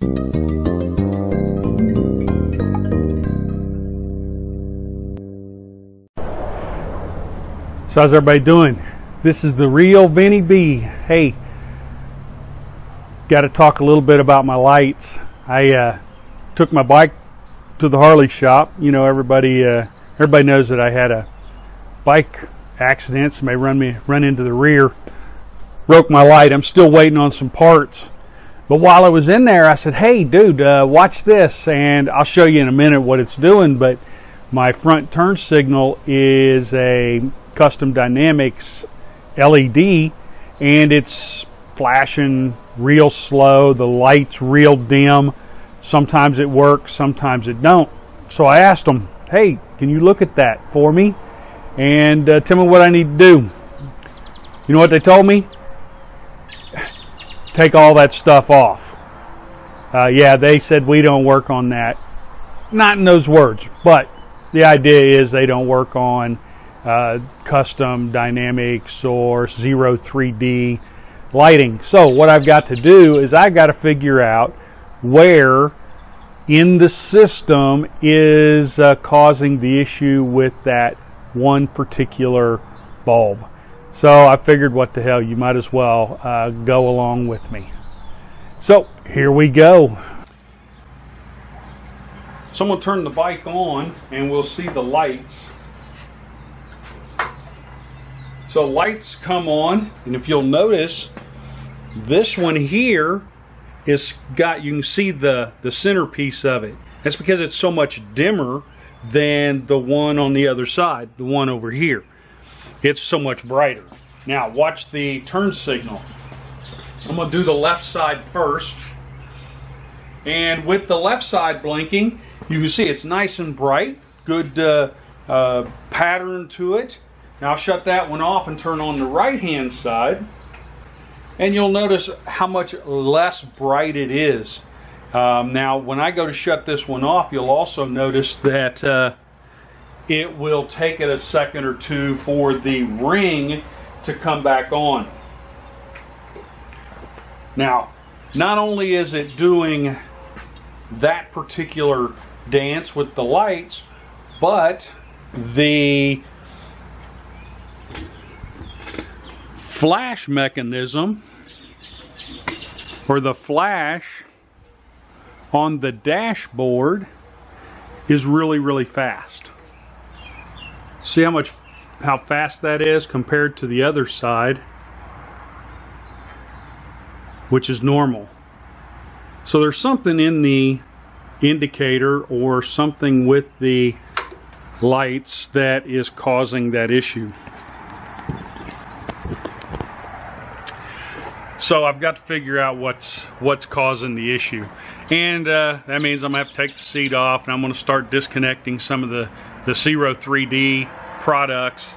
So how's everybody doing? This is the real Vinny B. Hey, got to talk a little bit about my lights. I took my bike to the Harley shop. You know, everybody knows that I had a bike accident. Somebody run into the rear, broke my light. I'm still waiting on some parts. But while I was in there, I said, hey dude, watch this, and I'll show you in a minute what it's doing. But my front turn signal is a Custom Dynamics LED, and it's flashing real slow. The light's real dim. Sometimes it works, sometimes it don't. So I asked them, hey, can you look at that for me and tell me what I need to do? You know what they told me? Take all that stuff off. Yeah, they said we don't work on that. Not in those words, but the idea is they don't work on Custom Dynamics or Ciro 3D lighting. So what I've got to do is I've got to figure out where in the system is causing the issue with that one particular bulb. So I figured, what the hell, you might as well go along with me. So here we go. So I'm going to turn the bike on and we'll see the lights. So lights come on, and if you'll notice, this one here is got, you can see the centerpiece of it. That's because it's so much dimmer than the one on the other side, the one over here. It's so much brighter. Now watch the turn signal. I'm going to do the left side first. And with the left side blinking, you can see it's nice and bright. Good pattern to it. Now I'll shut that one off and turn on the right hand side. And you'll notice how much less bright it is. Now when I go to shut this one off, you'll also notice that it will take it a second or two for the ring to come back on. Now, not only is it doing that particular dance with the lights, but the flash mechanism, or the flash on the dashboard, is really fast. See how fast that is compared to the other side, which is normal. So there's something in the indicator or something with the lights that is causing that issue. So I've got to figure out what's causing the issue, and that means I'm gonna have to take the seat off, and I'm gonna start disconnecting some of the Ciro 3D products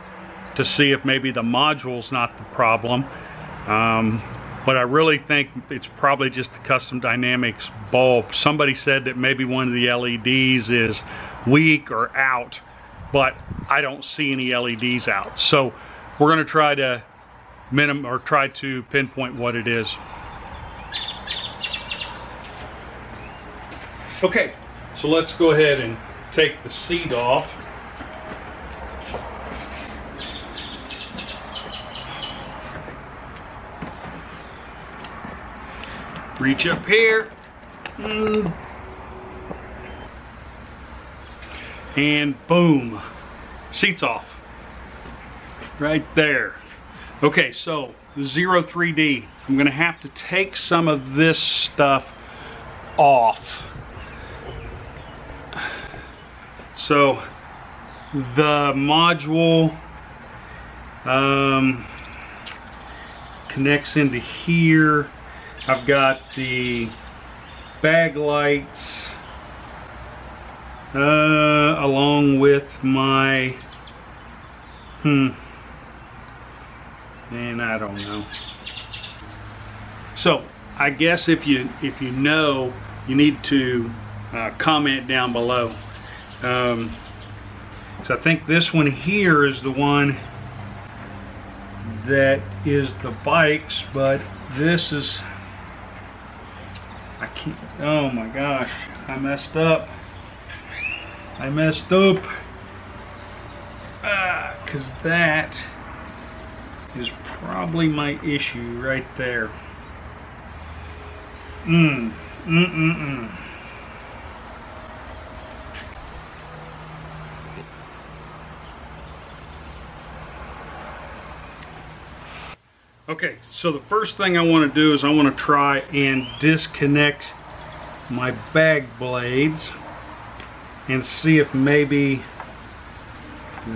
to see if maybe the module's not the problem. But I really think it's probably just the Custom Dynamics bulb. Somebody said that maybe one of the LEDs is weak or out, but I don't see any LEDs out. So we're gonna try to try to pinpoint what it is. Okay, so let's go ahead and take the seat off. Reach up here. And boom, seat's off. Right there. Okay, so the Ciro 3D, I'm gonna have to take some of this stuff off. So the module connects into here. I've got the bag lights along with my and I don't know. So I guess if you know, you need to comment down below. So I think this one here is the one that is the bikes, but this is, I Oh my gosh, I messed up. I messed up. Because that is probably my issue right there. Okay, so the first thing I want to do is I want to try and disconnect my bag blades and see if maybe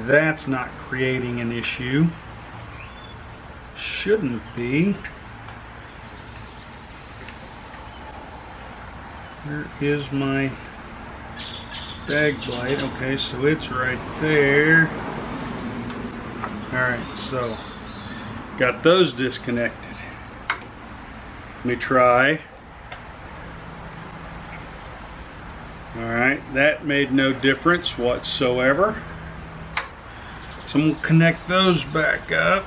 that's not creating an issue. Shouldn't be. Where is my bag blade? Okay, so it's right there. Alright, so got those disconnected. Let me try. Alright, that made no difference whatsoever. So I'm going to connect those back up.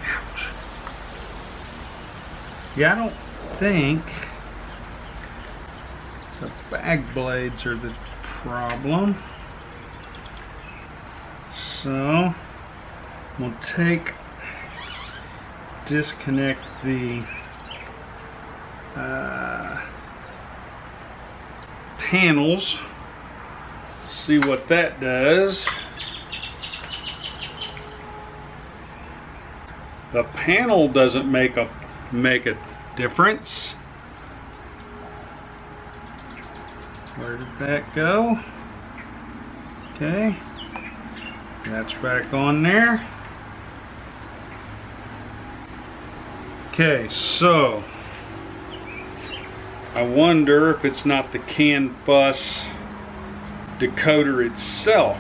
Ouch. Yeah, I don't think the bag blades are the problem. So I'm going to disconnect the panels, see what that does. The panel doesn't make a difference. Where did that go? Okay, that's back on there. Okay, so I wonder if it's not the CAN bus decoder itself.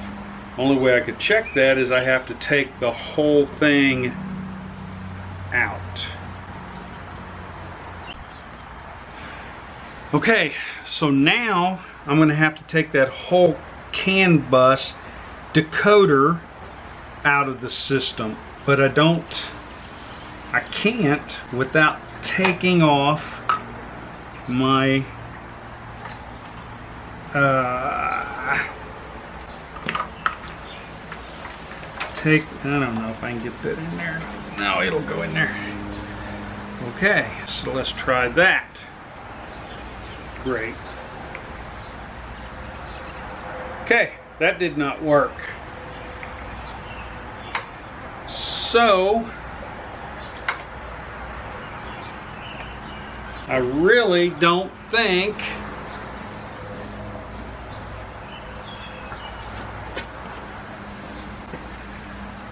Only way I could check that is I have to take the whole thing out. Okay, so now I'm going to have to take that whole CAN bus decoder out of the system, but I can't without taking off my I don't know if I can get that in there. No, it'll go in there. Okay, so let's try that. Great. Okay, that did not work. So I really don't think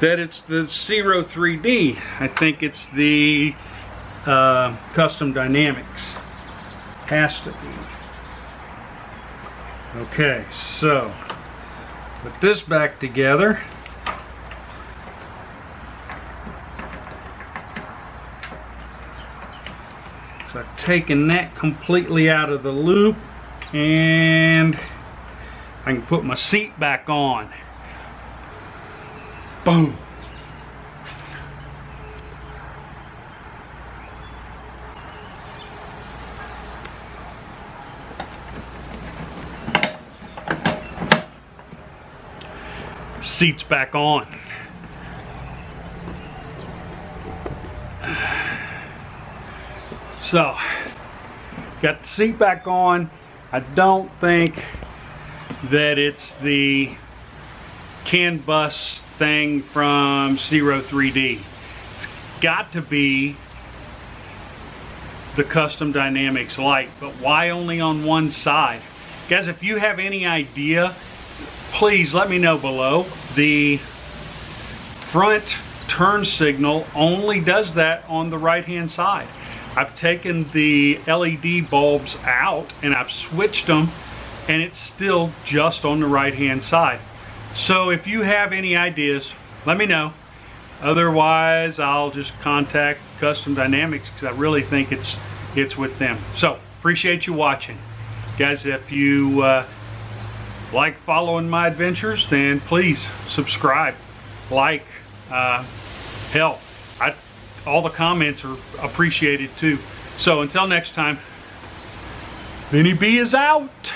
that it's the Ciro 3D. I think it's the Custom Dynamics. Has to be. Okay, so put this back together. So I've taken that completely out of the loop, and I can put my seat back on. Boom. Seat's back on. So, got the seat back on. I don't think that it's the CAN bus thing from Ciro 3D. It's got to be the Custom Dynamics light, but why only on one side? Guys, if you have any idea, please let me know below. The front turn signal only does that on the right hand side. I've taken the LED bulbs out and I've switched them, and it's still just on the right hand side. So if you have any ideas, let me know. Otherwise, I'll just contact Custom Dynamics, because I really think it's with them. So appreciate you watching, guys. If you like following my adventures, then please subscribe, like, hell, all the comments are appreciated too. So until next time, Vinny B is out.